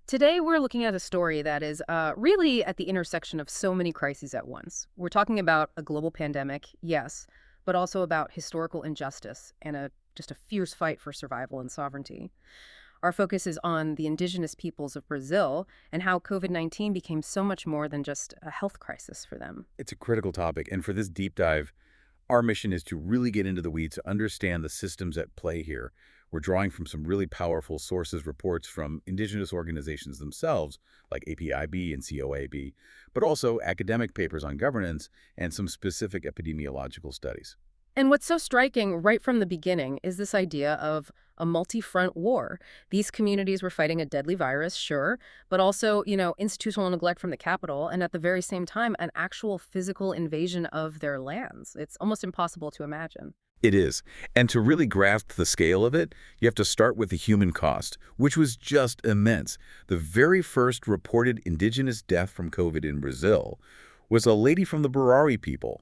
Today, we're looking at a story that is really at the intersection of so many crises at once. We're talking about a global pandemic, yes, but also about historical injustice and just a fierce fight for survival and sovereignty. Our focus is on the indigenous peoples of Brazil and how COVID-19 became so much more than just a health crisis for them. It's a critical topic, and for this deep dive, our mission is to really get into the weeds to understand the systems at play here. We're drawing from some really powerful sources, reports from indigenous organizations themselves, like APIB and COAB, but also academic papers on governance and some specific epidemiological studies. And what's so striking right from the beginning is this idea of a multi-front war. These communities were fighting a deadly virus, sure, but also, institutional neglect from the capital, and at the very same time, an actual physical invasion of their lands. It's almost impossible to imagine. It is. And to really grasp the scale of it, you have to start with the human cost, which was just immense. The very first reported indigenous death from COVID in Brazil was a lady from the Barricade people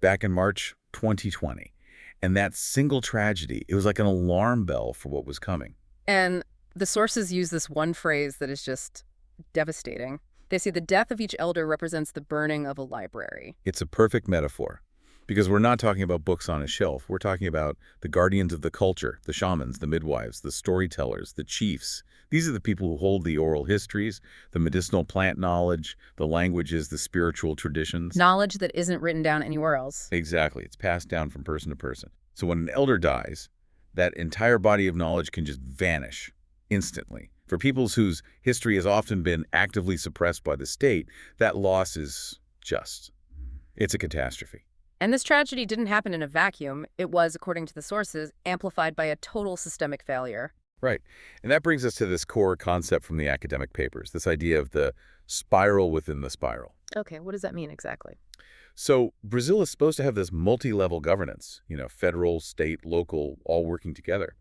back in March 2020. And that single tragedy, it was like an alarm bell for what was coming. And the sources use this one phrase that is just devastating. They say the death of each elder represents the burning of a library. It's a perfect metaphor. Because we're not talking about books on a shelf. We're talking about the guardians of the culture, the shamans, the midwives, the storytellers, the chiefs. These are the people who hold the oral histories, the medicinal plant knowledge, the languages, the spiritual traditions. Knowledge that isn't written down anywhere else. Exactly. It's passed down from person to person. So when an elder dies, that entire body of knowledge can just vanish instantly. For peoples whose history has often been actively suppressed by the state, that loss is it's a catastrophe. And this tragedy didn't happen in a vacuum. It was, according to the sources, amplified by a total systemic failure. Right. And that brings us to this core concept from the academic papers, this idea of the spiral within the spiral. Okay, what does that mean exactly? So Brazil is supposed to have this multi-level governance, federal, state, local, all working together.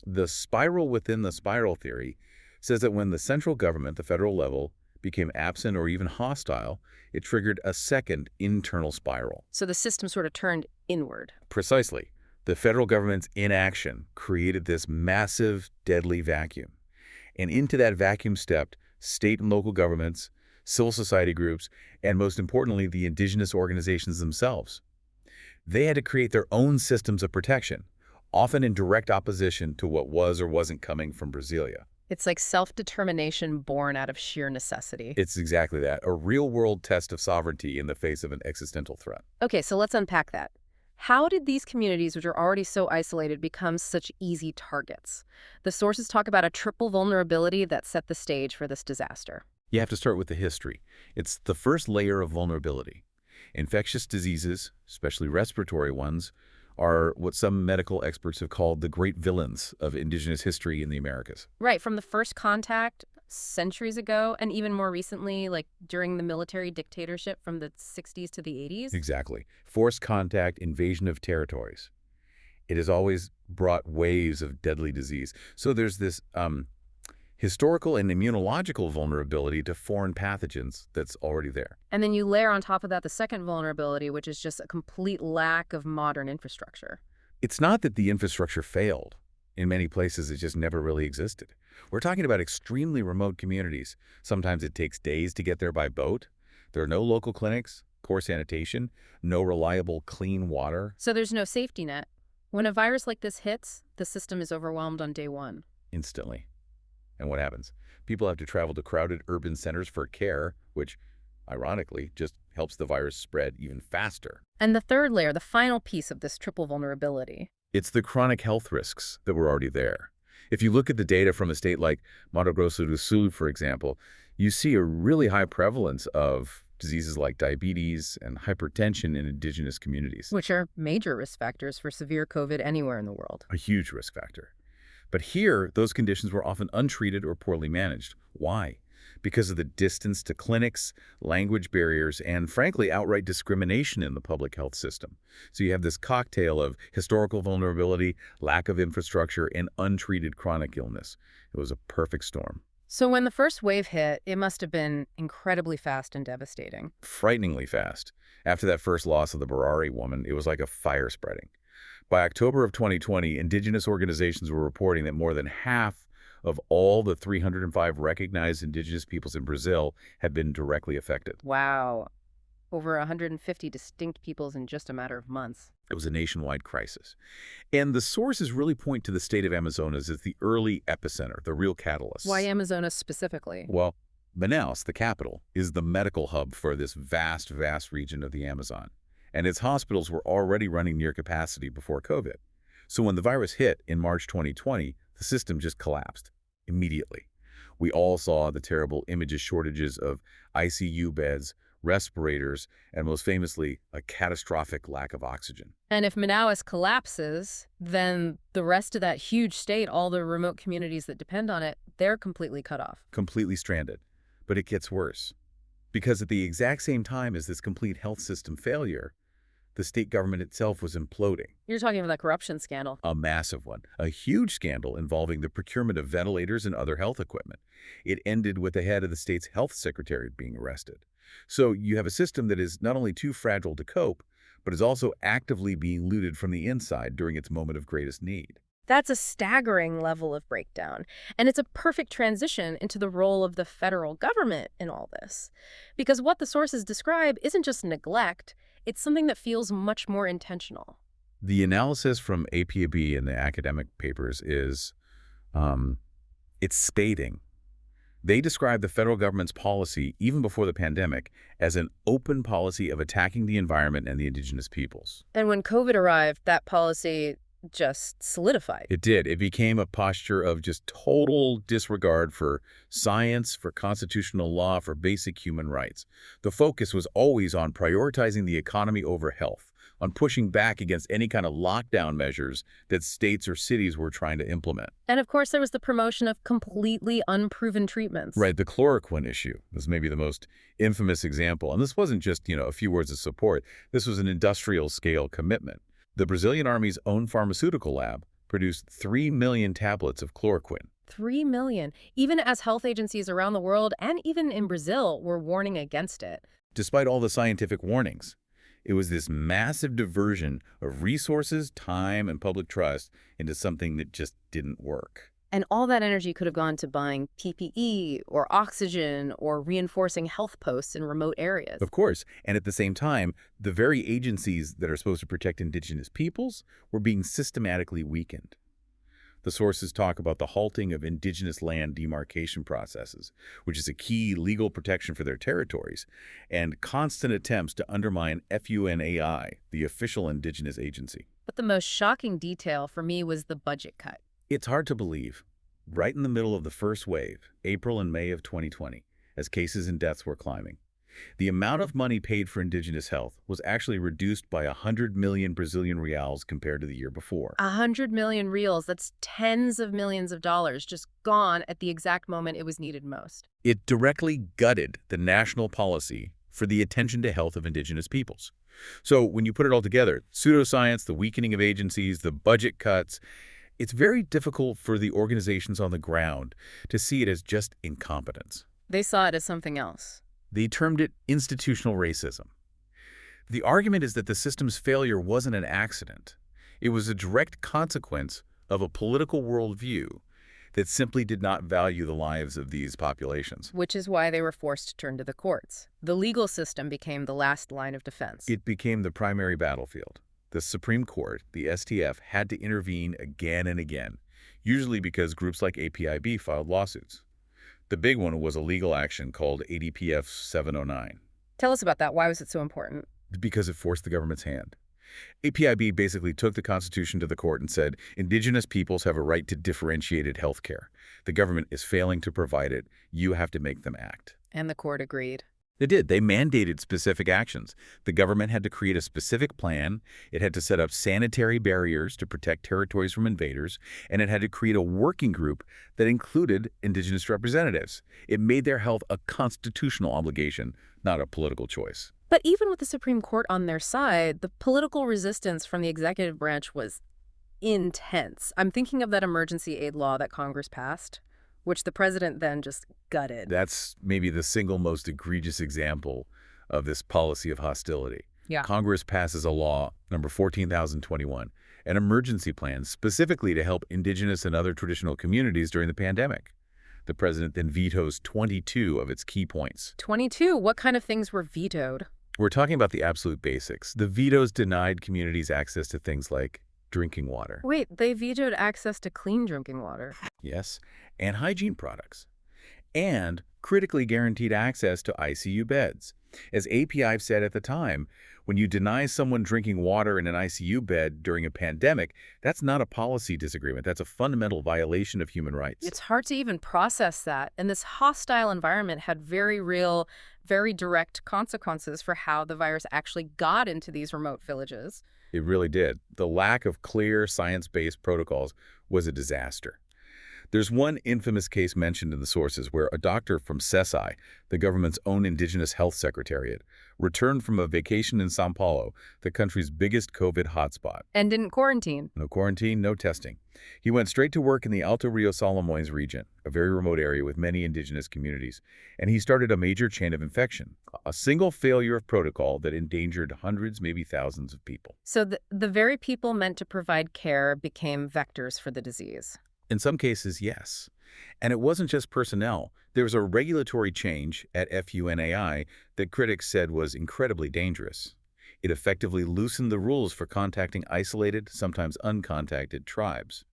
The spiral within the spiral theory says that when the central government, the federal level, became absent or even hostile, it triggered a second internal spiral. So the system sort of turned inward. Precisely. The federal government's inaction created this massive, deadly vacuum. And into that vacuum stepped state and local governments, civil society groups, and most importantly, the indigenous organizations themselves. They had to create their own systems of protection, often in direct opposition to what was or wasn't coming from Brasilia. It's like self-determination born out of sheer necessity. It's exactly that, a real-world test of sovereignty in the face of an existential threat. Okay, so let's unpack that. How did these communities, which are already so isolated, become such easy targets? The sources talk about a triple vulnerability that set the stage for this disaster. You have to start with the history. It's the first layer of vulnerability. Infectious diseases, especially respiratory ones, are what some medical experts have called the great villains of indigenous history in the Americas. Right, from the first contact centuries ago, and even more recently, like during the military dictatorship from the 60s to the 80s. Exactly. Forced contact, invasion of territories. It has always brought waves of deadly disease. So there's this historical and immunological vulnerability to foreign pathogens that's already there. And then you layer on top of that the second vulnerability, which is just a complete lack of modern infrastructure. It's not that the infrastructure failed. In many places, it just never really existed. We're talking about extremely remote communities. Sometimes it takes days to get there by boat. There are no local clinics, poor sanitation, no reliable clean water. So there's no safety net. When a virus like this hits, the system is overwhelmed on day one. Instantly. And what happens? People have to travel to crowded urban centers for care, which, ironically, just helps the virus spread even faster. And the third layer, the final piece of this triple vulnerability. It's the chronic health risks that were already there. If you look at the data from a state like Mato Grosso do Sul, for example, you see a really high prevalence of diseases like diabetes and hypertension in indigenous communities. Which are major risk factors for severe COVID anywhere in the world. A huge risk factor. But here, those conditions were often untreated or poorly managed. Why? Because of the distance to clinics, language barriers, and frankly, outright discrimination in the public health system. So you have this cocktail of historical vulnerability, lack of infrastructure, and untreated chronic illness. It was a perfect storm. So when the first wave hit, it must have been incredibly fast and devastating. Frighteningly fast. After that first loss of the Barricade woman, it was like a fire spreading. By October of 2020, indigenous organizations were reporting that more than half of all the 305 recognized indigenous peoples in Brazil had been directly affected. Wow. Over 150 distinct peoples in just a matter of months. It was a nationwide crisis. And the sources really point to the state of Amazonas as the early epicenter, the real catalyst. Why Amazonas specifically? Well, Manaus, the capital, is the medical hub for this vast, vast region of the Amazon. And its hospitals were already running near capacity before COVID. So when the virus hit in March 2020, the system just collapsed immediately. We all saw the terrible images shortages of ICU beds, respirators, and most famously, a catastrophic lack of oxygen. And if Manaus collapses, then the rest of that huge state, all the remote communities that depend on it, they're completely cut off. Completely stranded. But it gets worse. Because at the exact same time as this complete health system failure, the state government itself was imploding. You're talking about that corruption scandal. A massive one. A huge scandal involving the procurement of ventilators and other health equipment. It ended with the head of the state's health secretary being arrested. So you have a system that is not only too fragile to cope, but is also actively being looted from the inside during its moment of greatest need. That's a staggering level of breakdown. And it's a perfect transition into the role of the federal government in all this. Because what the sources describe isn't just neglect, it's something that feels much more intentional. The analysis from APAB in the academic papers is, it's scathing. They describe the federal government's policy, even before the pandemic, as an open policy of attacking the environment and the indigenous peoples. And when COVID arrived, that policy just solidified. It did. It became a posture of just total disregard for science, for constitutional law, for basic human rights. The focus was always on prioritizing the economy over health, on pushing back against any kind of lockdown measures that states or cities were trying to implement. And of course, there was the promotion of completely unproven treatments. Right, the chloroquine issue was maybe the most infamous example. And this wasn't just, a few words of support. This was an industrial-scale commitment. The Brazilian Army's own pharmaceutical lab produced 3 million tablets of chloroquine. 3 million, even as health agencies around the world and even in Brazil were warning against it. Despite all the scientific warnings, it was this massive diversion of resources, time, and public trust into something that just didn't work. And all that energy could have gone to buying PPE or oxygen or reinforcing health posts in remote areas. Of course. And at the same time, the very agencies that are supposed to protect indigenous peoples were being systematically weakened. The sources talk about the halting of indigenous land demarcation processes, which is a key legal protection for their territories, and constant attempts to undermine FUNAI, the official indigenous agency. But the most shocking detail for me was the budget cut. It's hard to believe. Right in the middle of the first wave, April and May of 2020, as cases and deaths were climbing, the amount of money paid for indigenous health was actually reduced by 100 million Brazilian reals compared to the year before. 100 million reals, that's tens of millions of dollars just gone at the exact moment it was needed most. It directly gutted the national policy for the attention to health of indigenous peoples. So when you put it all together, pseudoscience, the weakening of agencies, the budget cuts, it's very difficult for the organizations on the ground to see it as just incompetence. They saw it as something else. They termed it institutional racism. The argument is that the system's failure wasn't an accident. It was a direct consequence of a political worldview that simply did not value the lives of these populations. Which is why they were forced to turn to the courts. The legal system became the last line of defense. It became the primary battlefield. The Supreme Court, the STF, had to intervene again and again, usually because groups like APIB filed lawsuits. The big one was a legal action called ADPF 709. Tell us about that. Why was it so important? Because it forced the government's hand. APIB basically took the Constitution to the court and said, indigenous peoples have a right to differentiated health care. The government is failing to provide it. You have to make them act. And the court agreed. They did. They mandated specific actions. The government had to create a specific plan. It had to set up sanitary barriers to protect territories from invaders, and it had to create a working group that included indigenous representatives. It made their health a constitutional obligation, not a political choice. But even with the Supreme Court on their side, the political resistance from the executive branch was intense. I'm thinking of that emergency aid law that Congress passed, which the president then just gutted. That's maybe the single most egregious example of this policy of hostility. Yeah. Congress passes a law, number 14,021, an emergency plan specifically to help indigenous and other traditional communities during the pandemic. The president then vetoes 22 of its key points. 22? What kind of things were vetoed? We're talking about the absolute basics. The vetoes denied communities access to things like drinking water. Wait, they vetoed access to clean drinking water. Yes, and hygiene products. And critically guaranteed access to ICU beds. As API said at the time, when you deny someone drinking water in an ICU bed during a pandemic, that's not a policy disagreement. That's a fundamental violation of human rights. It's hard to even process that. And this hostile environment had very real, very direct consequences for how the virus actually got into these remote villages. It really did. The lack of clear science-based protocols was a disaster. There's one infamous case mentioned in the sources where a doctor from CESI, the government's own indigenous health secretariat, returned from a vacation in São Paulo, the country's biggest COVID hotspot. And didn't quarantine. No quarantine, no testing. He went straight to work in the Alto Rio Solimões region, a very remote area with many indigenous communities, and he started a major chain of infection, a single failure of protocol that endangered hundreds, maybe thousands of people. So the very people meant to provide care became vectors for the disease. In some cases, yes. And it wasn't just personnel. There was a regulatory change at FUNAI that critics said was incredibly dangerous. It effectively loosened the rules for contacting isolated, sometimes uncontacted tribes.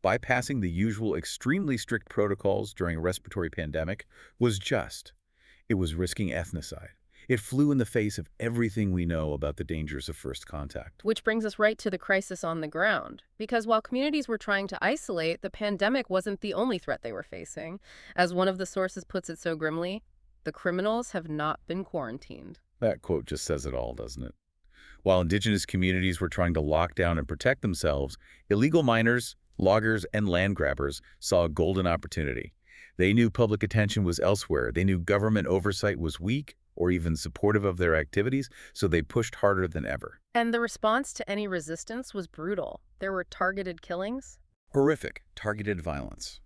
Bypassing the usual extremely strict protocols during a respiratory pandemic was just. It was risking ethnocide. It flew in the face of everything we know about the dangers of first contact. Which brings us right to the crisis on the ground. Because while communities were trying to isolate, the pandemic wasn't the only threat they were facing. As one of the sources puts it so grimly, the criminals have not been quarantined. That quote just says it all, doesn't it? While indigenous communities were trying to lock down and protect themselves, illegal miners, loggers, and land grabbers saw a golden opportunity. They knew public attention was elsewhere. They knew government oversight was weak or even supportive of their activities, so they pushed harder than ever. And the response to any resistance was brutal. There were targeted killings. Horrific, targeted violence.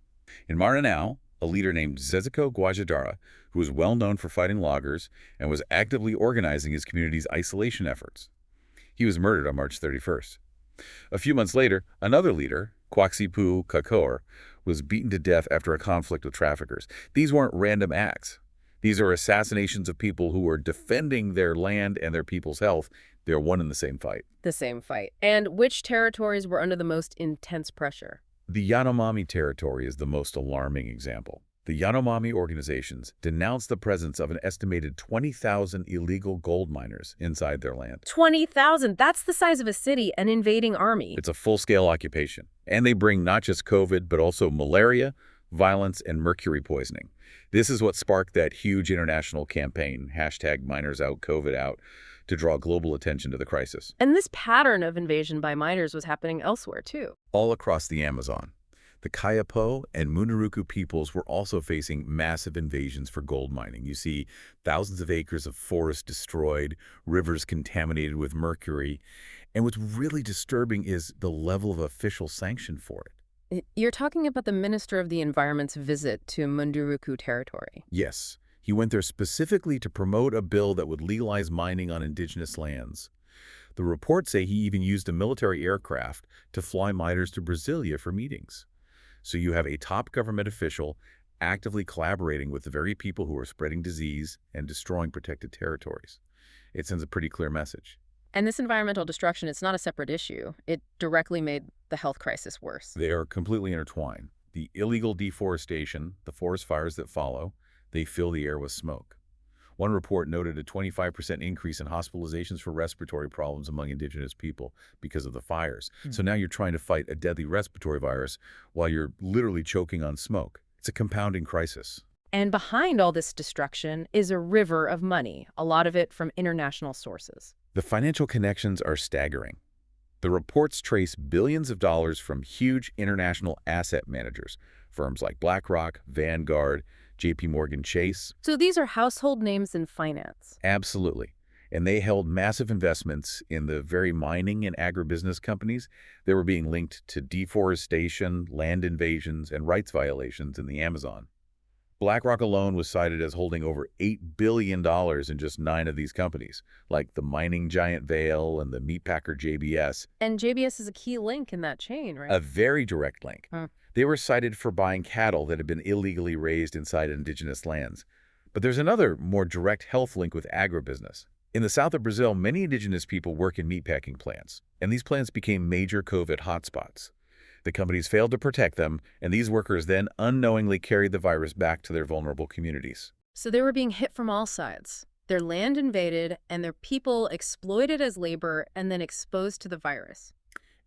In Maranhão, a leader named Zezeko Guajajara, who was well known for fighting loggers and was actively organizing his community's isolation efforts. He was murdered on March 31st. A few months later, another leader, Kwaxipu Kakor, was beaten to death after a conflict with traffickers. These weren't random acts. These are assassinations of people who were defending their land and their people's health. They're one in the same fight. The same fight. And which territories were under the most intense pressure? The Yanomami territory is the most alarming example. The Yanomami organizations denounced the presence of an estimated 20,000 illegal gold miners inside their land. 20,000! That's the size of a city, an invading army. It's a full-scale occupation. And they bring not just COVID, but also malaria, violence, and mercury poisoning. This is what sparked that huge international campaign, #MinersOutCovidOut, to draw global attention to the crisis. And this pattern of invasion by miners was happening elsewhere, too. All across the Amazon. The Kayapó and Munduruku peoples were also facing massive invasions for gold mining. You see thousands of acres of forest destroyed, rivers contaminated with mercury. And what's really disturbing is the level of official sanction for it. You're talking about the Minister of the Environment's visit to Munduruku territory. Yes, he went there specifically to promote a bill that would legalize mining on indigenous lands. The reports say he even used a military aircraft to fly miners to Brasilia for meetings. So you have a top government official actively collaborating with the very people who are spreading disease and destroying protected territories. It sends a pretty clear message. And this environmental destruction, it's not a separate issue. It directly made the health crisis worse. They are completely intertwined. The illegal deforestation, the forest fires that follow, they fill the air with smoke. One report noted a 25% increase in hospitalizations for respiratory problems among indigenous people because of the fires. So now you're trying to fight a deadly respiratory virus while you're literally choking on smoke. It's a compounding crisis. And behind all this destruction is a river of money, a lot of it from international sources. The financial connections are staggering. The reports trace billions of dollars from huge international asset managers, firms like BlackRock, Vanguard, JP Morgan Chase. So these are household names in finance. Absolutely. And they held massive investments in the very mining and agribusiness companies that were being linked to deforestation, land invasions, and rights violations in the Amazon. BlackRock alone was cited as holding over $8 billion in just 9 of these companies, like the mining giant Vale and the meatpacker JBS. And JBS is a key link in that chain, right? A very direct link. Huh. They were cited for buying cattle that had been illegally raised inside indigenous lands. But there's another, more direct health link with agribusiness. In the south of Brazil, many indigenous people work in meatpacking plants, and these plants became major COVID hotspots. The companies failed to protect them, and these workers then unknowingly carried the virus back to their vulnerable communities. So they were being hit from all sides. Their land invaded, and their people exploited as labor and then exposed to the virus.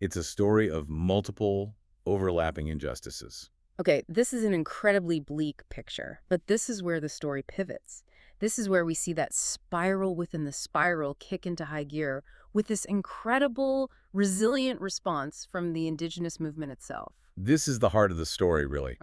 It's a story of multiple, overlapping injustices. Okay, this is an incredibly bleak picture, but this is where the story pivots. This is where we see that spiral within the spiral kick into high gear with this incredible, resilient response from the indigenous movement itself. This is the heart of the story, really.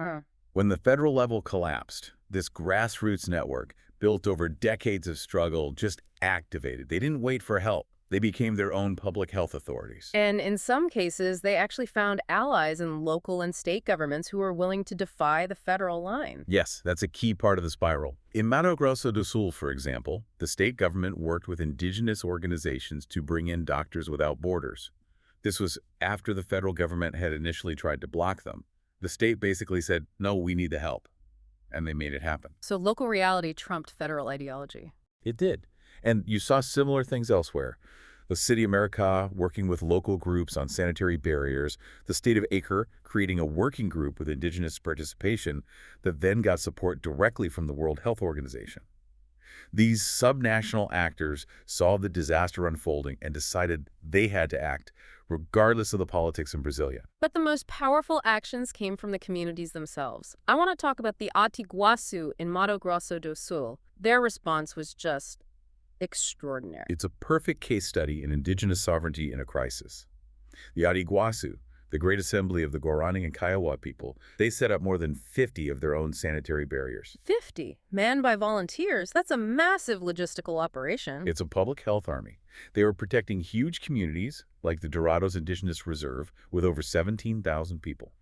When the federal level collapsed, this grassroots network, built over decades of struggle, just activated. They didn't wait for help. They became their own public health authorities. And in some cases, they actually found allies in local and state governments who were willing to defy the federal line. Yes, that's a key part of the spiral. In Mato Grosso do Sul, for example, the state government worked with indigenous organizations to bring in Doctors Without Borders. This was after the federal government had initially tried to block them. The state basically said, no, we need the help. And they made it happen. So local reality trumped federal ideology. It did. And you saw similar things elsewhere. The city of Maricá working with local groups on sanitary barriers, the state of Acre creating a working group with indigenous participation that then got support directly from the World Health Organization. These subnational actors saw the disaster unfolding and decided they had to act, regardless of the politics in Brasilia. But the most powerful actions came from the communities themselves. I want to talk about the Atiguaçu in Mato Grosso do Sul. Their response was just extraordinary. It's a perfect case study in indigenous sovereignty in a crisis. The Atiguaçu, the Great Assembly of the Guarani and Kayapó people, they set up more than 50 of their own sanitary barriers. 50? Manned by volunteers? That's a massive logistical operation. It's a public health army. They were protecting huge communities, like the Dourados Indigenous Reserve, with over 17,000 people.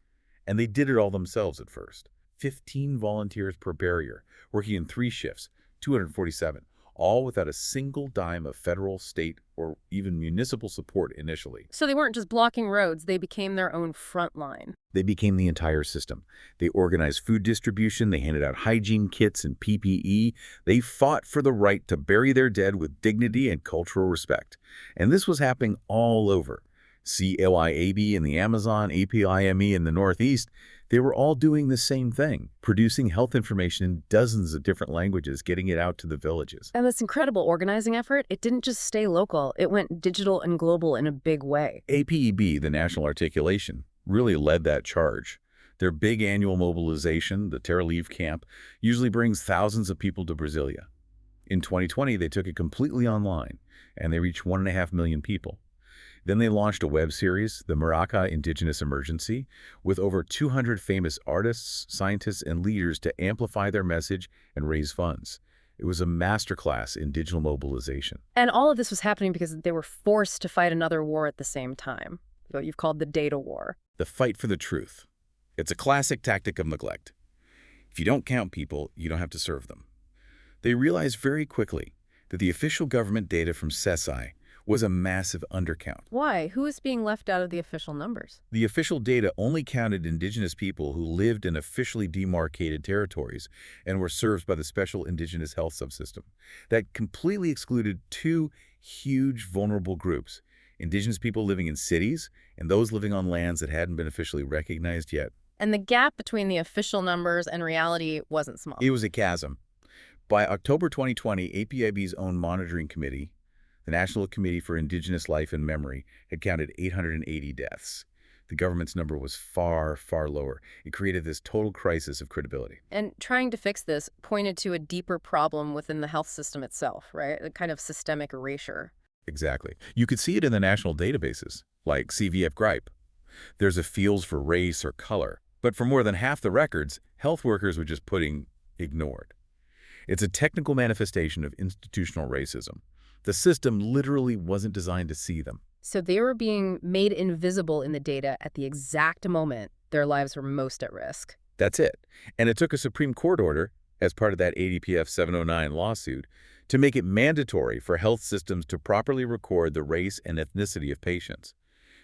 And they did it all themselves at first. 15 volunteers per barrier, working in 3 shifts, 247. All without a single dime of federal, state, or even municipal support initially. So they weren't just blocking roads, they became their own front line. They became the entire system. They organized food distribution, they handed out hygiene kits and PPE. They fought for the right to bury their dead with dignity and cultural respect. And this was happening all over. CLIAB in the Amazon, APIME in the Northeast, they were all doing the same thing, producing health information in dozens of different languages, getting it out to the villages. And this incredible organizing effort, it didn't just stay local, it went digital and global in a big way. APEB, the National Articulation, really led that charge. Their big annual mobilization, the Terra Leave Camp, usually brings thousands of people to Brasilia. In 2020, they took it completely online, and they reached 1.5 million people. Then they launched a web series, the Maricá Indigenous Emergency, with over 200 famous artists, scientists, and leaders to amplify their message and raise funds. It was a masterclass in digital mobilization. And all of this was happening because they were forced to fight another war at the same time, what you've called the data war. The fight for the truth. It's a classic tactic of neglect. If you don't count people, you don't have to serve them. They realized very quickly that the official government data from CESI was a massive undercount. Why? Who is being left out of the official numbers? The official data only counted indigenous people who lived in officially demarcated territories and were served by the Special Indigenous Health Subsystem. That completely excluded 2 huge vulnerable groups, indigenous people living in cities and those living on lands that hadn't been officially recognized yet. And the gap between the official numbers and reality wasn't small. It was a chasm. By October 2020, APIB's own monitoring committee, the National Committee for Indigenous Life and Memory, had counted 880 deaths. The government's number was far, far lower. It created this total crisis of credibility. And trying to fix this pointed to a deeper problem within the health system itself, right? A kind of systemic erasure. Exactly. You could see it in the national databases, like CVF Gripe. There's a fields for race or color. But for more than half the records, health workers were just putting ignored. It's a technical manifestation of institutional racism. The system literally wasn't designed to see them. So they were being made invisible in the data at the exact moment their lives were most at risk. That's it. And it took a Supreme Court order, as part of that ADPF 709 lawsuit to make it mandatory for health systems to properly record the race and ethnicity of patients.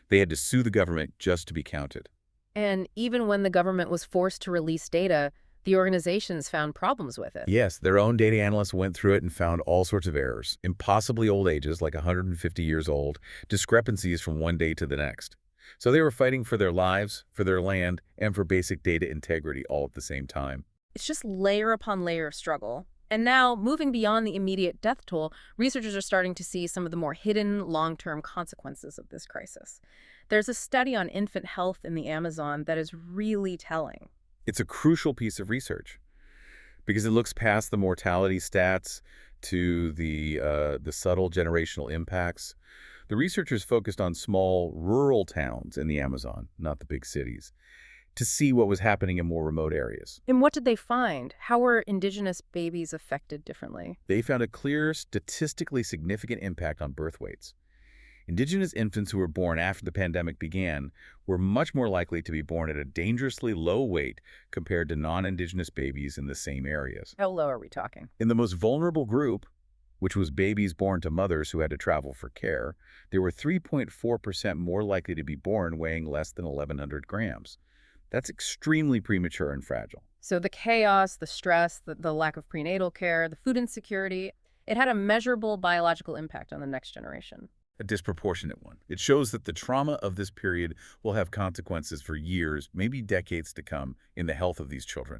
They had to sue the government just to be counted. And even when the government was forced to release data, the organizations found problems with it. Yes, their own data analysts went through it and found all sorts of errors, impossibly old ages, like 150 years old, discrepancies from one day to the next. So they were fighting for their lives, for their land, and for basic data integrity all at the same time. It's just layer upon layer of struggle. And now, moving beyond the immediate death toll, researchers are starting to see some of the more hidden long-term consequences of this crisis. There's a study on infant health in the Amazon that is really telling. It's a crucial piece of research because it looks past the mortality stats to the subtle generational impacts. The researchers focused on small rural towns in the Amazon, not the big cities, to see what was happening in more remote areas. And what did they find? How were indigenous babies affected differently? They found a clear, statistically significant impact on birth weights. Indigenous infants who were born after the pandemic began were much more likely to be born at a dangerously low weight compared to non-Indigenous babies in the same areas. How low are we talking? In the most vulnerable group, which was babies born to mothers who had to travel for care, they were 3.4% more likely to be born weighing less than 1,100 grams. That's extremely premature and fragile. So the chaos, the stress, the lack of prenatal care, the food insecurity, it had a measurable biological impact on the next generation. A disproportionate one. It shows that the trauma of this period will have consequences for years, maybe decades to come, in the health of these children.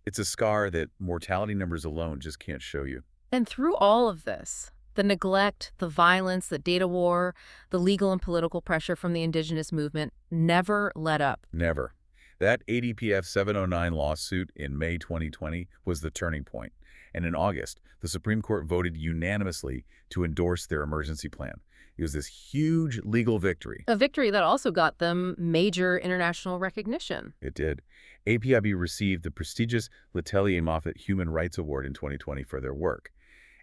It's a scar that mortality numbers alone just can't show you. And through all of this, the neglect, the violence, the data war, the legal and political pressure from the indigenous movement never let up. Never. That ADPF 709 lawsuit in May 2020 was the turning point. And in August, the Supreme Court voted unanimously to endorse their emergency plan. It was this huge legal victory. A victory that also got them major international recognition. It did. APIB received the prestigious Letelier Moffat Human Rights Award in 2020 for their work.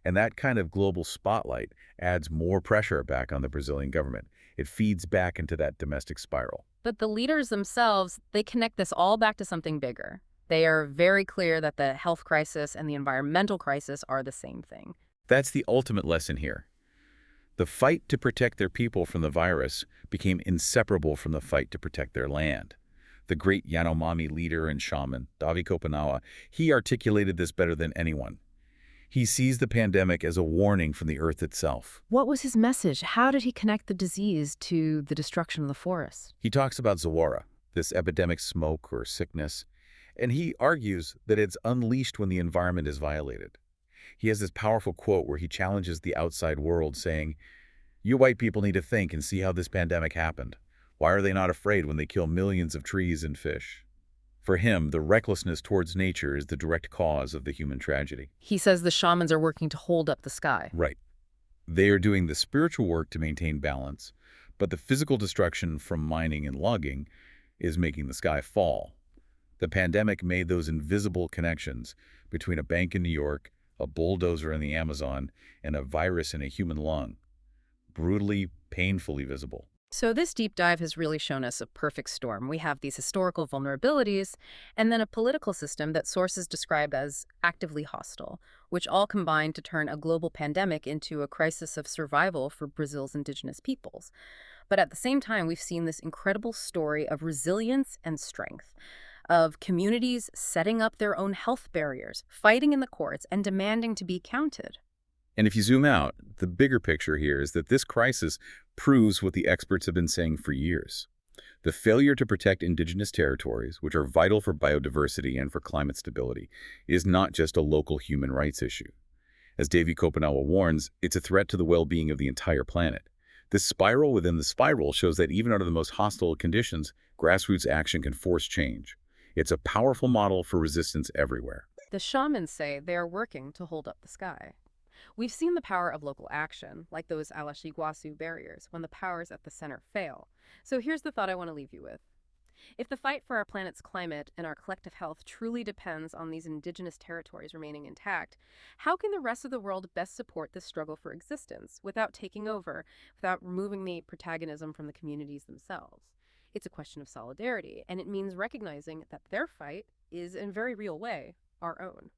And that kind of global spotlight adds more pressure back on the Brazilian government. It feeds back into that domestic spiral. But the leaders themselves, they connect this all back to something bigger. They are very clear that the health crisis and the environmental crisis are the same thing. That's the ultimate lesson here. The fight to protect their people from the virus became inseparable from the fight to protect their land. The great Yanomami leader and shaman, Davi Kopanawa, he articulated this better than anyone. He sees the pandemic as a warning from the earth itself. What was his message? How did he connect the disease to the destruction of the forest? He talks about Zawara, this epidemic smoke or sickness, and he argues that it's unleashed when the environment is violated. He has this powerful quote where he challenges the outside world, saying, "You white people need to think and see how this pandemic happened. Why are they not afraid when they kill millions of trees and fish?" For him, the recklessness towards nature is the direct cause of the human tragedy. He says the shamans are working to hold up the sky. Right. They are doing the spiritual work to maintain balance, but the physical destruction from mining and logging is making the sky fall. The pandemic made those invisible connections between a bank in New York, a bulldozer in the Amazon, and a virus in a human lung. Brutally, painfully visible. So this deep dive has really shown us a perfect storm. We have these historical vulnerabilities and then a political system that sources describe as actively hostile, which all combine to turn a global pandemic into a crisis of survival for Brazil's indigenous peoples. But at the same time, we've seen this incredible story of resilience and strength, of communities setting up their own health barriers, fighting in the courts, and demanding to be counted. And if you zoom out, the bigger picture here is that this crisis proves what the experts have been saying for years. The failure to protect indigenous territories, which are vital for biodiversity and for climate stability, is not just a local human rights issue. As Davy Kopanawa warns, it's a threat to the well-being of the entire planet. This spiral within the spiral shows that even under the most hostile conditions, grassroots action can force change. It's a powerful model for resistance everywhere. The shamans say they are working to hold up the sky. We've seen the power of local action, like those Alashiguasu barriers, when the powers at the center fail. So here's the thought I want to leave you with. If the fight for our planet's climate and our collective health truly depends on these indigenous territories remaining intact, how can the rest of the world best support this struggle for existence without taking over, without removing the protagonism from the communities themselves? It's a question of solidarity, and it means recognizing that their fight is, in a very real way, our own.